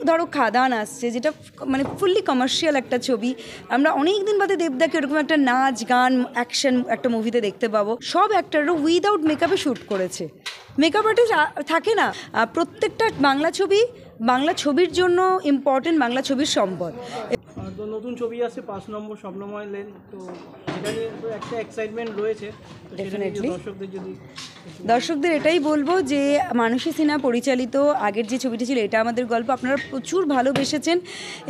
ধরো খাদান আসছে, যেটা মানে ফুললি কমার্শিয়াল একটা ছবি। আমরা অনেক দিন বাদে দেবদাকে এরকম একটা নাচ গান অ্যাকশন একটা মুভিতে দেখতে পাবো। সব অ্যাক্টররা উইদাউট মেকআপে শ্যুট করেছে। মেকআপ আর্টিস্ট থাকে না, প্রত্যেকটা বাংলা ছবির জন্য ইম্পর্টেন্ট, বাংলা ছবির সম্পদ। তো নতুন ছবি আছে 5 নম্বর স্বপ্নময় লেন, তো সেটা নিয়ে তো একটা এক্সাইটমেন্ট রয়েছে। ডেফিনেটলি দর্শকদের এটাই বলবো যে মানসী সিনহা পরিচালিত আগের যে ছবিটি ছিল এটা আমাদের গল্প আপনারা প্রচুর ভালোবেসেছেন,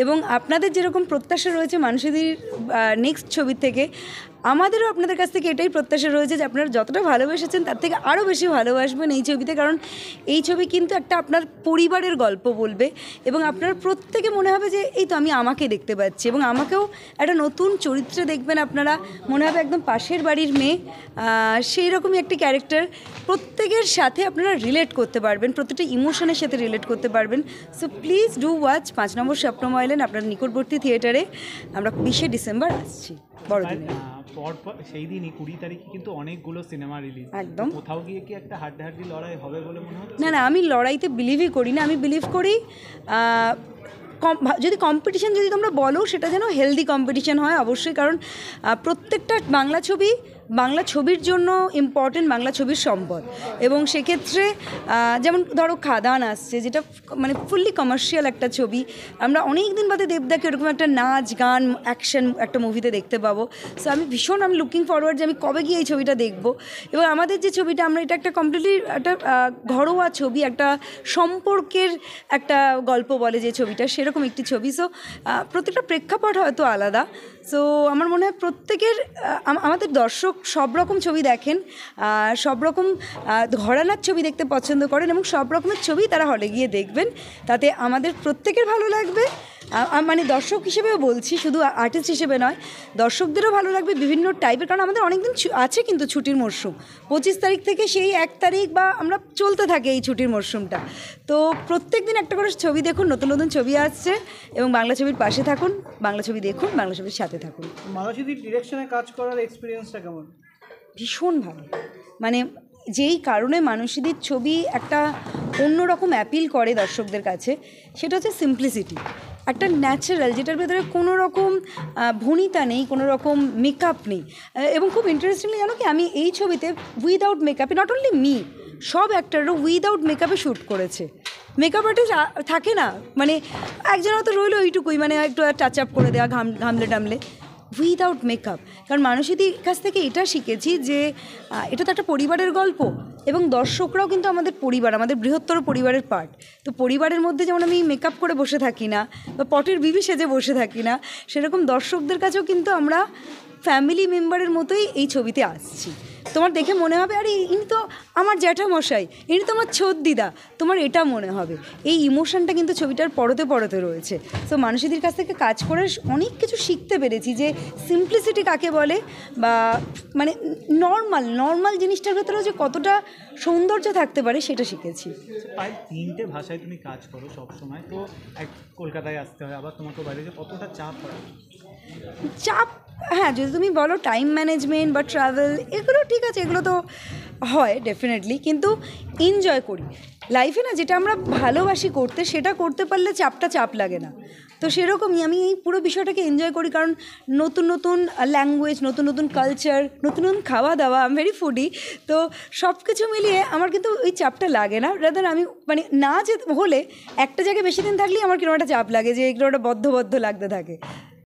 এবং আপনাদের যেরকম প্রত্যাশা রয়েছে মানসীদির নেক্সট ছবির থেকে, আমাদেরও আপনাদের কাছ থেকে এটাই প্রত্যাশা রয়েছে যে আপনারা যতটা ভালোবেসেছেন তার থেকে আরও বেশি ভালোবাসবেন এই ছবিতে। কারণ এই ছবি কিন্তু একটা আপনার পরিবারের গল্প বলবে, এবং আপনার প্রত্যেকে মনে হবে যে এই তো আমি আমাকে দেখতে পাচ্ছি, এবং আমাকেও একটা নতুন চরিত্রে দেখবেন আপনারা, মনে হবে একদম পাশের বাড়ির মেয়ে, সেই রকমই একটি ক্যারেক্টার। প্রত্যেকের সাথে আপনারা রিলেট করতে পারবেন, প্রত্যেকটা ইমোশনের সাথে রিলেট করতে পারবেন। So please do watch 5 number Swapnomoy lane আপনার নিকটবর্তী থিয়েটারে। আমরা 20শে ডিসেম্বর আসছি বড়দিনে। পরপর সেই দিনই 20 তারিখে কিন্তু অনেকগুলো সিনেমা রিলিজ, একদম। কোথাও গিয়ে কি একটা হাড্ডাহাড্ডি লড়াই হবে বলে মনে হচ্ছে? না, আমি লড়াইতে বিলিভই করি না। আমি বিলিভ করি যদি কম্পিটিশান যদি তোমরা বলো সেটা যেন হেলদি কম্পিটিশান হয় অবশ্যই। কারণ প্রত্যেকটা বাংলা ছবির জন্য ইম্পর্টেন্ট, বাংলা ছবির সম্পদ। এবং সেক্ষেত্রে যেমন ধরো খাদান আসছে, যেটা মানে ফুললি কমার্শিয়াল একটা ছবি। আমরা অনেক দিন বাদে দেবদাকে এরকম একটা নাচ গান অ্যাকশন একটা মুভিতে দেখতে পাবো। সো আমি লুকিং ফরওয়ার্ড যে আমি কবে গিয়ে এই ছবিটা দেখবো। এবং আমাদের যে ছবিটা আমরা এটা একটা কমপ্লিটলি একটা ঘরোয়া ছবি, একটা সম্পর্কের একটা গল্প বলে যে ছবিটা, সেরকম একটি ছবি। সো প্রত্যেকটা প্রেক্ষাপট হয়তো আলাদা। সো আমার মনে হয় প্রত্যেকের আমাদের দর্শক সব রকম ছবি দেখেন, সব রকম ঘরানার ছবি দেখতে পছন্দ করেন, এবং সব রকমের ছবি তারা হলে গিয়ে দেখবেন। তাতে আমাদের প্রত্যেকের ভালো লাগবে, মানে দর্শক হিসেবেও বলছি, শুধু আর্টিস্ট হিসেবে নয়, দর্শকদেরও ভালো লাগবে বিভিন্ন টাইপের। কারণ আমাদের অনেক দিন আছে কিন্তু ছুটির মরশুম, 25 তারিখ থেকে সেই 1 তারিখ বা আমরা চলতে থাকে এই ছুটির মরশুমটা। তো প্রত্যেক দিন একটা করে ছবি দেখুন, নতুন নতুন ছবি আসছে, এবং বাংলা ছবির পাশে থাকুন, বাংলা ছবি দেখুন, বাংলা ছবির সাথে থাকুন। মানসীদির ডিরেকশনে কাজ করার এক্সপিরিয়েন্সটা কেমন? ভীষণ ভালো। মানে যেই কারণে মানসীদির ছবি একটা অন্যরকম অ্যাপিল করে দর্শকদের কাছে, সেটা হচ্ছে সিম্পলিসিটি, একটা ন্যাচারাল, যেটার ভেতরে কোনো রকম ভনিতা নেই, কোনো রকম মেকআপ নেই। এবং খুব ইন্টারেস্টিংলি জানো কি, আমি এই ছবিতে উইদাউট মেকআপে, নট অনলি মি, সব অ্যাক্টররা উইদাউট মেকআপে শ্যুট করেছে। মেকআপ আর্টিস্ট থাকে না, মানে একজন হয়তো রইলো ওইটুকুই, মানে একটু টাচ আপ করে দেওয়া ঘামলে টামলে, উইদাউট মেকআপ। কারণ মানসীদির কাছ থেকে এটা শিখেছি যে এটা তো একটা পরিবারের গল্প, এবং দর্শকরাও কিন্তু আমাদের পরিবার, আমাদের বৃহত্তর পরিবারের পার্ট। তো পরিবারের মধ্যে যেমন আমি মেকআপ করে বসে থাকি না, বা পটের বিবি সেজে বসে থাকি না, সেরকম দর্শকদের কাছেও কিন্তু আমরা ফ্যামিলি মেম্বারের মতোই এই ছবিতে আসছি। তোমার দেখে মনে হবে আরে ইনি তো আমার জ্যাঠামশাই, ইনি তো আমার ছোটদিদা, তোমার এটা মনে হবে। এই ইমোশনটা কিন্তু ছবিটার পরতে পরতে রয়েছে। সো মানসীদির কাছ থেকে কাজ করে অনেক কিছু শিখতে পেরেছি, যে সিম্পলিসিটি কাকে বলে, বা মানে নর্মাল জিনিসটার ভেতরেও যে কতটা সৌন্দর্য থাকতে পারে সেটা শিখেছি। প্রায় 3টে ভাষায় তুমি কাজ করো সবসময়, তো কলকাতায় আসতে হয়, আবার তোমাকে বাইরে যে কতটা চাপ হয়? চাপ, হ্যাঁ, যদি তুমি বলো টাইম ম্যানেজমেন্ট বা ট্রাভেল, এগুলো ঠিক আছে, এগুলো তো হয় ডেফিনেটলি, কিন্তু এনজয় করি লাইফে না, যেটা আমরা ভালোবাসি করতে, সেটা করতে পারলে চাপ লাগে না। তো সেরকমই আমি এই পুরো বিষয়টাকে এনজয় করি, কারণ নতুন নতুন ল্যাঙ্গুয়েজ, নতুন নতুন কালচার, নতুন নতুন খাওয়া দাওয়া, আমি ভেরি ফুডি। তো সব কিছু মিলিয়ে আমার কিন্তু ওই চাপটা লাগে না। রাদার আমি মানে না যে হলে একটা জায়গায় বেশি দিন থাকলেই আমার কিরকম একটা চাপ লাগে, যে এগুলো একটা বদ্ধ লাগতে থাকে।